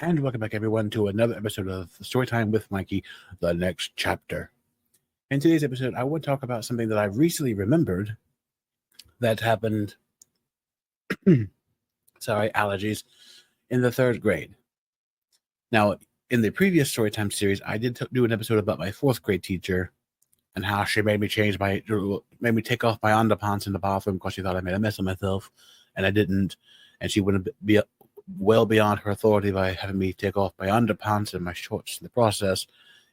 And welcome back, everyone, to another episode of Storytime with Mikey, the next chapter. In today's episode, I want to talk about something that I recently remembered that happened, allergies, in the third grade. Now, in the previous Storytime series, I did do an episode about my fourth grade teacher and how she made me take off my underpants in the bathroom because she thought I made a mess of myself, and I didn't, and she wouldn't be well beyond her authority by having me take off my underpants and my shorts in the process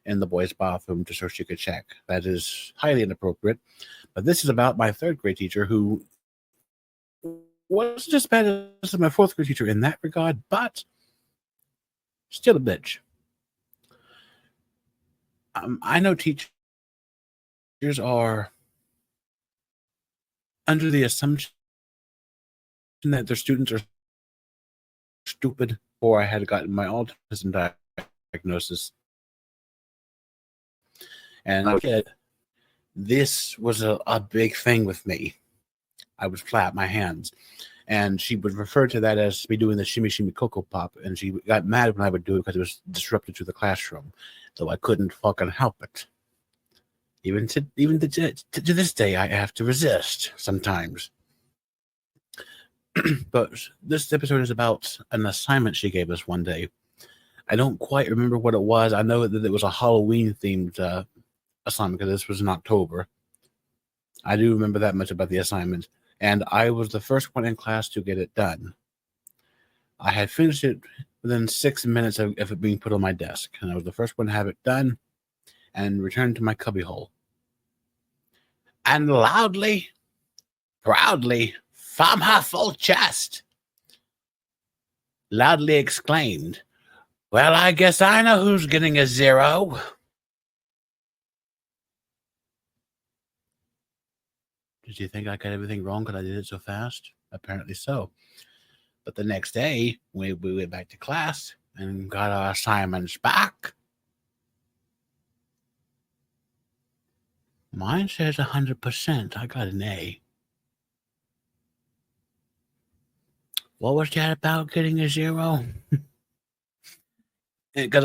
in the boys' bathroom just so she could check. That is highly inappropriate. But this is about my third grade teacher, who wasn't as bad as my fourth grade teacher in that regard, but still a bitch. I know teachers are under the assumption that their students are stupid, or I had gotten my autism diagnosis. And this was a big thing with me. I would flap my hands, and she would refer to that as me doing the shimmy shimmy cocoa pop, and she got mad when I would do it because it was disruptive to the classroom, though I couldn't fucking help it. Even to this day, I have to resist sometimes. But this episode is about an assignment she gave us one day. I don't quite remember what it was. I know that it was a Halloween-themed assignment because this was in October. I do remember that much about the assignment. And I was the first one in class to get it done. I had finished it within 6 minutes of it being put on my desk. And I was the first one to have it done and returned to my cubbyhole. And loudly, proudly, from her full chest, loudly exclaimed, "Well, I guess I know who's getting a 0. Did you think I got everything wrong because I did it so fast? Apparently so. But the next day, we went back to class and got our assignments back. Mine says 100%. I got an A. What was that about getting a 0? Because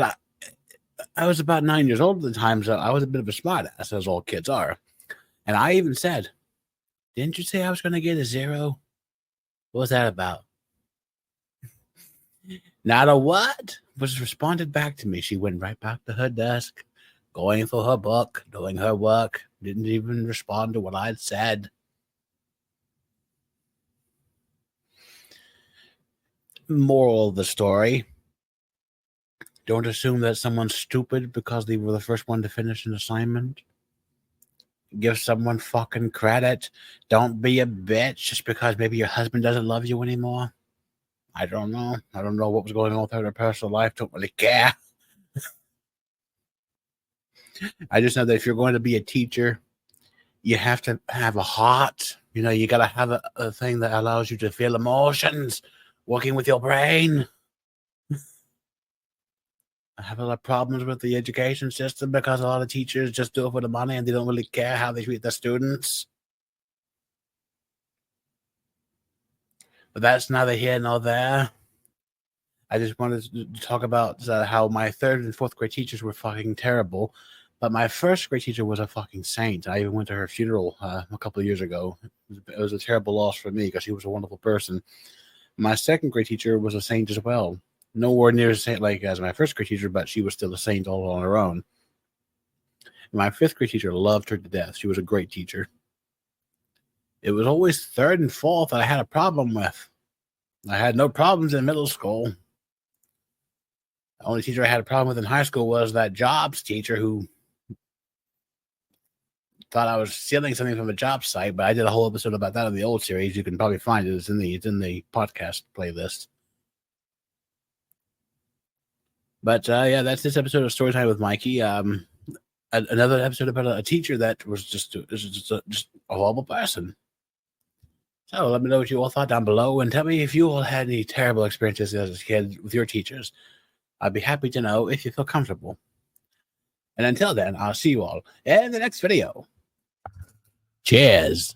I was about 9 years old at the time, so I was a bit of a smart ass, as all kids are. And I even said, "Didn't you say I was going to get a 0? What was that about?" Not a what was responded back to me. She went right back to her desk, going for her book, doing her work, didn't even respond to what I'd said. Moral of the story: don't assume that someone's stupid because they were the first one to finish an assignment. Give someone fucking credit. Don't be a bitch just because maybe your husband doesn't love you anymore. I don't know. I don't know what was going on with her personal life. Don't really care. I just know that if you're going to be a teacher, you have to have a heart. You got to have a thing that allows you to feel emotions, working with your brain. I have a lot of problems with the education system because a lot of teachers just do it for the money and they don't really care how they treat their students. But that's neither here nor there. I just wanted to talk about how my third and fourth grade teachers were fucking terrible. But my first grade teacher was a fucking saint. I even went to her funeral a couple of years ago. It was a terrible loss for me because she was a wonderful person. My second grade teacher was a saint as well. Nowhere near as saint like as my first grade teacher, but she was still a saint all on her own. My fifth grade teacher loved her to death. She was a great teacher. It was always third and fourth that I had a problem with. I had no problems in middle school. The only teacher I had a problem with in high school was that jobs teacher who thought I was stealing something from a job site, but I did a whole episode about that in the old series. You can probably find it. It's in the podcast playlist. But yeah, that's this episode of Storytime with Mikey. Another episode about a teacher that was just a horrible person. So let me know what you all thought down below, and tell me if you all had any terrible experiences as a kid with your teachers. I'd be happy to know if you feel comfortable. And until then, I'll see you all in the next video. Cheers.